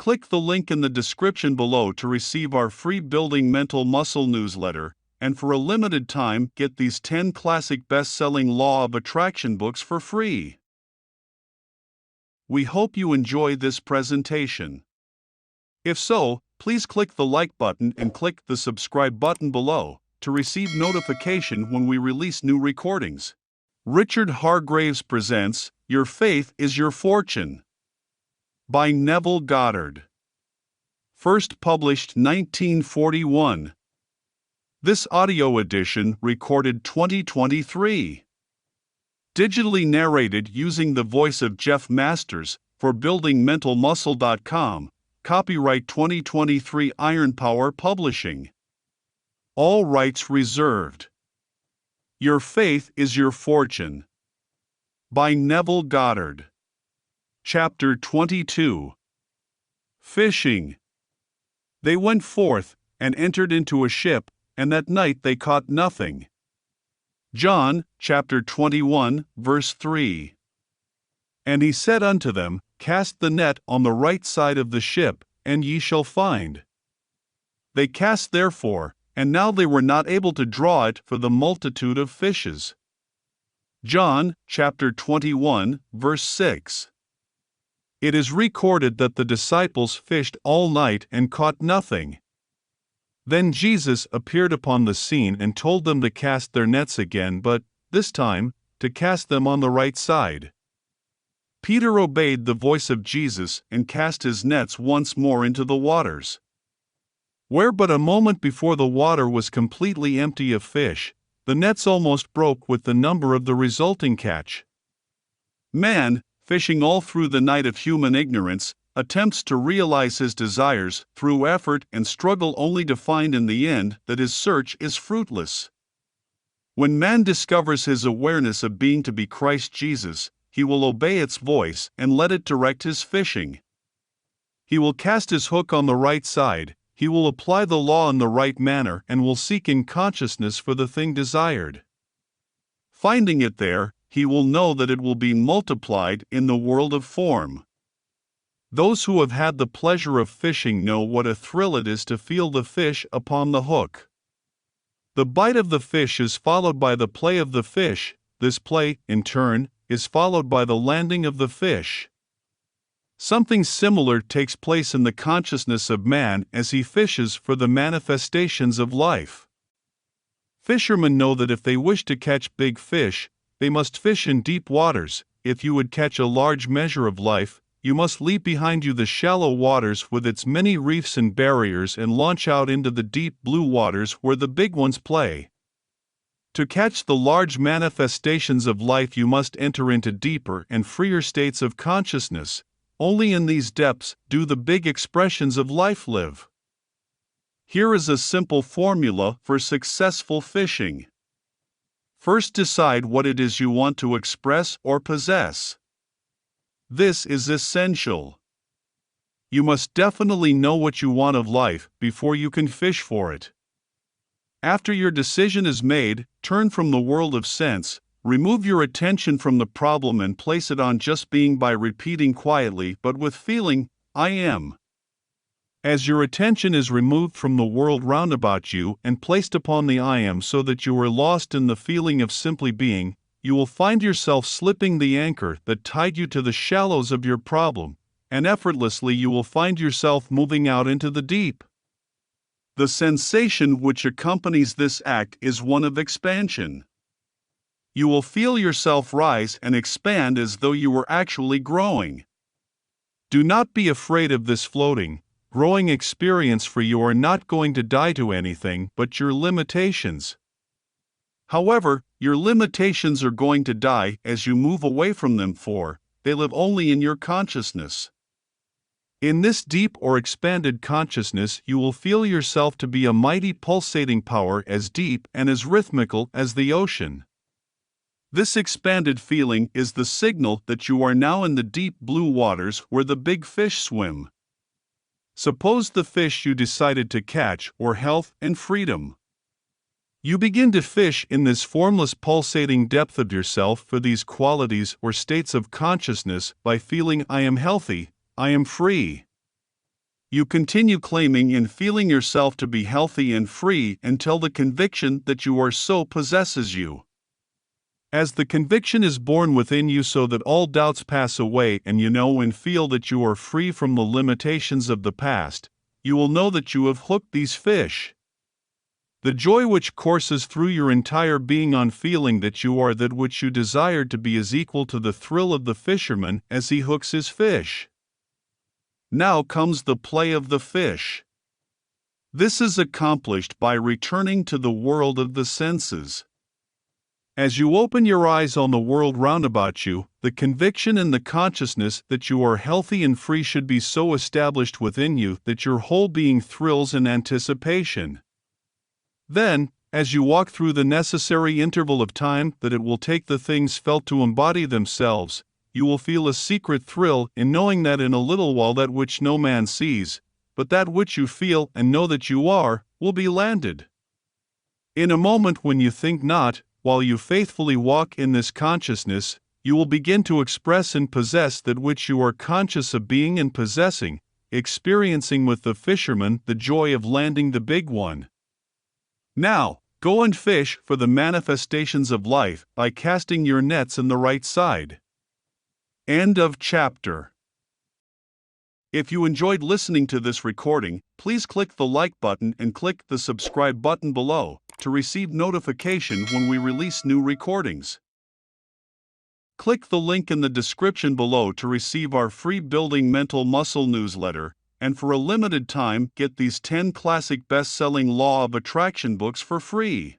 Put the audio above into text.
Click the link in the description below to receive our free Building Mental Muscle newsletter, and for a limited time, get these 10 classic best-selling Law of Attraction books for free. We hope you enjoy this presentation. If so, please click the like button and click the subscribe button below to receive notification when we release new recordings. Richard Hargraves presents Your Faith is Your Fortune by Neville Goddard. First published 1941. This audio edition recorded 2023. Digitally narrated using the voice of Jeff Masters for BuildingMentalMuscle.com. Copyright 2023 Iron Power Publishing. All rights reserved. Your Faith is Your Fortune by Neville Goddard. Chapter 22. Fishing. They went forth and entered into a ship, and that night they caught nothing. John chapter 21, verse 3. And he said unto them, Cast the net on the right side of the ship, and ye shall find. They cast therefore, and now they were not able to draw it for the multitude of fishes. John chapter 21, verse 6. It is recorded that the disciples fished all night and caught nothing. Then Jesus appeared upon the scene and told them to cast their nets again, but, this time, to cast them on the right side. Peter obeyed the voice of Jesus and cast his nets once more into the waters. Where but a moment before the water was completely empty of fish, the nets almost broke with the number of the resulting catch. Man, fishing all through the night of human ignorance, attempts to realize his desires through effort and struggle only to find in the end that his search is fruitless. When man discovers his awareness of being to be Christ Jesus, he will obey its voice and let it direct his fishing. He will cast his hook on the right side, he will apply the law in the right manner and will seek in consciousness for the thing desired. Finding it there, he will know that it will be multiplied in the world of form. Those who have had the pleasure of fishing know what a thrill it is to feel the fish upon the hook. The bite of the fish is followed by the play of the fish. This play, in turn, is followed by the landing of the fish. Something similar takes place in the consciousness of man as he fishes for the manifestations of life. Fishermen know that if they wish to catch big fish, they must fish in deep waters. If you would catch a large measure of life, you must leave behind you the shallow waters with its many reefs and barriers and launch out into the deep blue waters where the big ones play. To catch the large manifestations of life, you must enter into deeper and freer states of consciousness. Only in these depths do the big expressions of life live. Here is a simple formula for successful fishing. First, decide what it is you want to express or possess. This is essential. You must definitely know what you want of life before you can fish for it. After your decision is made, turn from the world of sense, remove your attention from the problem and place it on just being by repeating quietly but with feeling, I am. As your attention is removed from the world round about you and placed upon the I am so that you are lost in the feeling of simply being, you will find yourself slipping the anchor that tied you to the shallows of your problem, and effortlessly you will find yourself moving out into the deep. The sensation which accompanies this act is one of expansion. You will feel yourself rise and expand as though you were actually growing. Do not be afraid of this floating, growing experience, for you are not going to die to anything but your limitations. However, your limitations are going to die as you move away from them, for they live only in your consciousness. In this deep or expanded consciousness, you will feel yourself to be a mighty pulsating power as deep and as rhythmical as the ocean. This expanded feeling is the signal that you are now in the deep blue waters where the big fish swim. Suppose the fish you decided to catch were health and freedom. You begin to fish in this formless pulsating depth of yourself for these qualities or states of consciousness by feeling I am healthy, I am free. You continue claiming and feeling yourself to be healthy and free until the conviction that you are so possesses you. As the conviction is born within you so that all doubts pass away and you know and feel that you are free from the limitations of the past, you will know that you have hooked these fish. The joy which courses through your entire being on feeling that you are that which you desired to be is equal to the thrill of the fisherman as he hooks his fish. Now comes the play of the fish. This is accomplished by returning to the world of the senses. As you open your eyes on the world round about you, the conviction and the consciousness that you are healthy and free should be so established within you that your whole being thrills in anticipation. Then, as you walk through the necessary interval of time that it will take the things felt to embody themselves, you will feel a secret thrill in knowing that in a little while that which no man sees, but that which you feel and know that you are, will be landed. In a moment when you think not, while you faithfully walk in this consciousness, you will begin to express and possess that which you are conscious of being and possessing, experiencing with the fisherman the joy of landing the big one. Now, go and fish for the manifestations of life by casting your nets in the right side. End of chapter. If you enjoyed listening to this recording, please click the like button and click the subscribe button below to receive notification when we release new recordings. Click the link in the description below to receive our free Building Mental Muscle newsletter, and for a limited time get these 10 classic best-selling Law of Attraction books for free.